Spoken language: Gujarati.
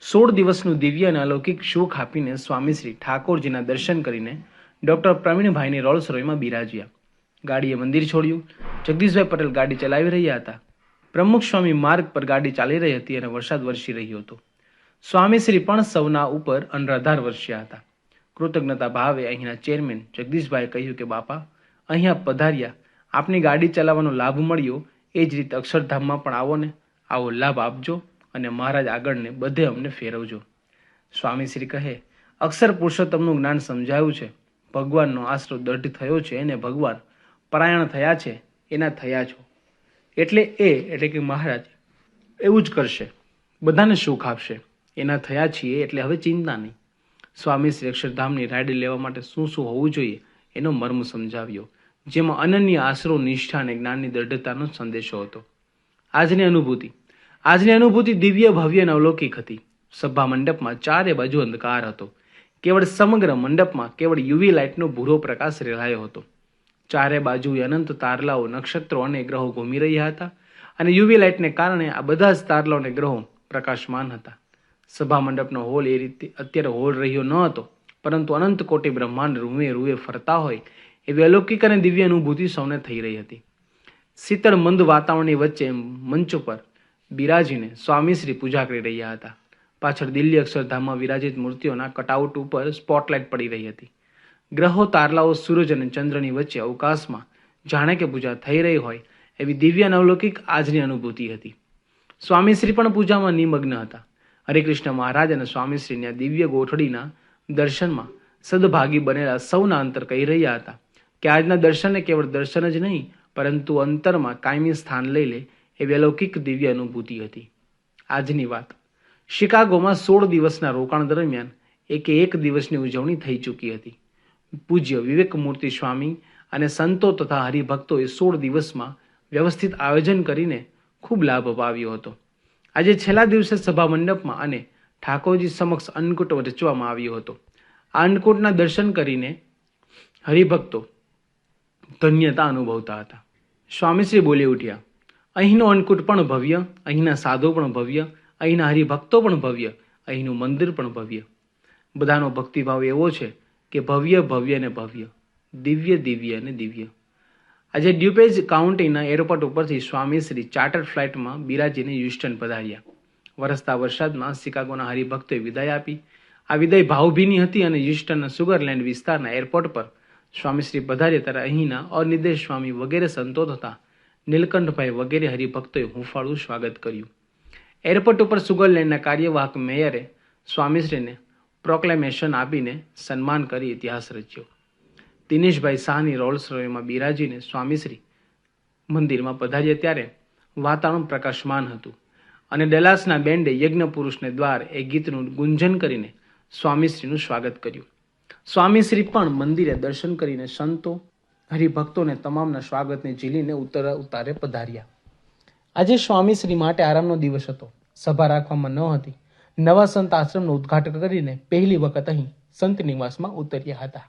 16 દિવસનું દિવ્ય અને અલૌકિક સુખ આપીને સ્વામીશ્રી ઠાકોરજીના દર્શન કરીને ડૉક્ટર પ્રવીણભાઈની રોલ્સ રોયમાં બિરાજ્યા. ગાડીએ મંદિર છોડ્યું. જગદીશભાઈ પટેલ ગાડી ચલાવી રહ્યા હતા. પ્રમુખ સ્વામી માર્ગ પર ગાડી ચાલી રહી હતી અને વરસાદ વરસી રહ્યો હતો. સ્વામીશ્રી પણ સૌના ઉપર અનરાધાર વરસ્યા હતા. કૃતજ્ઞતા ભાવે અહીંના ચેરમેન જગદીશભાઈએ કહ્યું કે બાપા, અહીંયા પધાર્યા, આપની ગાડી ચલાવવાનો લાભ મળ્યો, એ જ રીતે અક્ષરધામમાં પણ આવો ને, આવો લાભ આપજો અને મહારાજ આગળને બધે અમને ફેરવજો. સ્વામીશ્રી કહે, અક્ષર પુરુષોત્તમનું જ્ઞાન સમજાયું છે, ભગવાનનો આશરો દઢ થયો છે અને ભગવાન પરાયણ થયા છે, એના થયા છો એટલે કે મહારાજ એવું જ કરશે, બધાને સુખ આપશે, એના થયા છીએ એટલે હવે ચિંતા નહીં. સ્વામીશ્રી અક્ષરધામની રાઈડ લેવા માટે શું શું હોવું જોઈએ એનો મર્મ સમજાવ્યો, જેમાં અનન્ય આશરો, નિષ્ઠા અને જ્ઞાનની દૃઢતાનો સંદેશો હતો. આજની અનુભૂતિ દિવ્ય, ભવ્ય અને અલૌકિક હતી. સભા મંડપમાં ચારે બાજુ અંધકાર હતો. કેવળ સમગ્ર મંડપમાં કેવળ યુવી લાઇટનો ભૂરો પ્રકાશ રેલાયો હતો. ચારે બાજુ અનંત તારલાઓ, નક્ષત્રો અને ગ્રહો ઘૂમી રહ્યા હતા અને યુવી લાઇટને કારણે આ બધા જ તારલાઓ અને ગ્રહો પ્રકાશમાન હતા. સભા મંડપનો હોલ એ રીતે અત્યારે હોલ રહ્યો ન હતો, પરંતુ અનંત કોટી બ્રહ્માંડ રૂએ રૂએ ફરતા હોય એવી અલૌકિક અને દિવ્ય અનુભૂતિ સૌને થઈ રહી હતી. શીતળ મંદ વાતાવરણની વચ્ચે મંચ ઉપર બિરાજીને સ્વામીશ્રી પૂજા કરી રહ્યા હતા. પાછળ દિલ્હી અક્ષરધામમાં વિરાજિત મૂર્તિઓના કટઆઉટ ઉપર સ્પોટલાઇટ પડી રહી હતી. ગ્રહો, તારલાઓ, સૂરજ અને ચંદ્રની વચ્ચે અવકાશમાં જાણે કે પૂજા થઈ રહી હોય એવી દિવ્ય અને અલૌકિક આજની અનુભૂતિ હતી. સ્વામીશ્રી પણ પૂજામાં નિમગ્ન હતા. હરિકૃષ્ણ મહારાજ અને સ્વામીશ્રીની આ દિવ્ય ગોઠડીના દર્શનમાં સદભાગી બનેલા સૌના અંતર કહી રહ્યા હતા કે આજના દર્શનને કેવળ દર્શન જ નહીં, પરંતુ અંતરમાં કાયમી સ્થાન લઈ લે એવી અલૌકિક દિવ્ય અનુભૂતિ હતી. આજની વાત, શિકાગોમાં 16 દિવસના રોકાણ દરમિયાન એક દિવસની ઉજવણી થઈ ચૂકી હતી. પૂજ્ય વિવેકમૂર્તિ સ્વામી અને સંતો તથા હરિભક્તોએ 16 દિવસમાં વ્યવસ્થિત આયોજન કરીને ખૂબ લાભ અપાવ્યો હતો. આજે છેલ્લા દિવસે સભા મંડપમાં અને ઠાકોરજી સમક્ષ અન્નકૂટ રચવામાં આવ્યો હતો. આ અન્નકૂટના દર્શન કરીને હરિભક્તો ધન્યતા અનુભવતા હતા. સ્વામીશ્રી બોલી ઉઠ્યા, અહીંનો અન્નકૂટ પણ ભવ્ય, અહીંના સાધુ પણ ભવ્ય, અહીંના હરિભક્તો પણ ભવ્ય, અહીંનું મંદિર પણ ભવ્ય. બધાનો ભક્તિભાવ એવો છે કે ભવ્ય, ભવ્ય ને ભવ્ય, દિવ્ય, દિવ્ય અને દિવ્ય. આજે ડ્યુપેજ કાઉન્ટીના એરપોર્ટ ઉપરથી સ્વામીશ્રી ચાર્ટર ફ્લાઇટમાં બિરાજીને હ્યુસ્ટન પધાર્યા. વરસતા વરસાદમાં શિકાગોના હરિભક્તોએ વિદાય આપી. આ વિદાય ભાવભીની હતી અને હ્યુસ્ટનના સુગરલેન્ડ વિસ્તારના એરપોર્ટ પર સ્વામીશ્રી પધાર્યા ત્યારે અહીંના અનિર્દેશ સ્વામી વગેરે સંતો તથા નીલકંઠભાઈ વગેરે હરિભક્તોએ હુંફાળું સ્વાગત કર્યું. એરપોર્ટ ઉપર સુગરલેન્ડના કાર્યવાહક મેયરે સ્વામીશ્રીને પ્રોક્લેમેશન આપીને સન્માન કરી ઇતિહાસ રચ્યો. દિનેશભાઈ શાહની રોલ્સ રોયમાં બિરાજીને સ્વામીશ્રી મંદિરમાં પધાર્યા ત્યારે વાતાવરણ પ્રકાશમાન હતું અને ડેલાસના બેન્ડે યજ્ઞ પુરુષને દ્વાર એ ગીતનું ગુંજન કરીને સ્વામીશ્રીનું સ્વાગત કર્યું. સ્વામીશ્રી પણ મંદિરે દર્શન કરીને સંતો, હરિભક્તોને તમામના સ્વાગતને ઝીલીને ઉતારે પધાર્યા. આજે સ્વામીશ્રી માટે આરામનો દિવસ હતો. સભા રાખવામાં ન હતી. નવા સંત આશ્રમનું ઉદ્ઘાટન કરીને પહેલી વખત અહીં સંત નિવાસમાં ઉતર્યા હતા.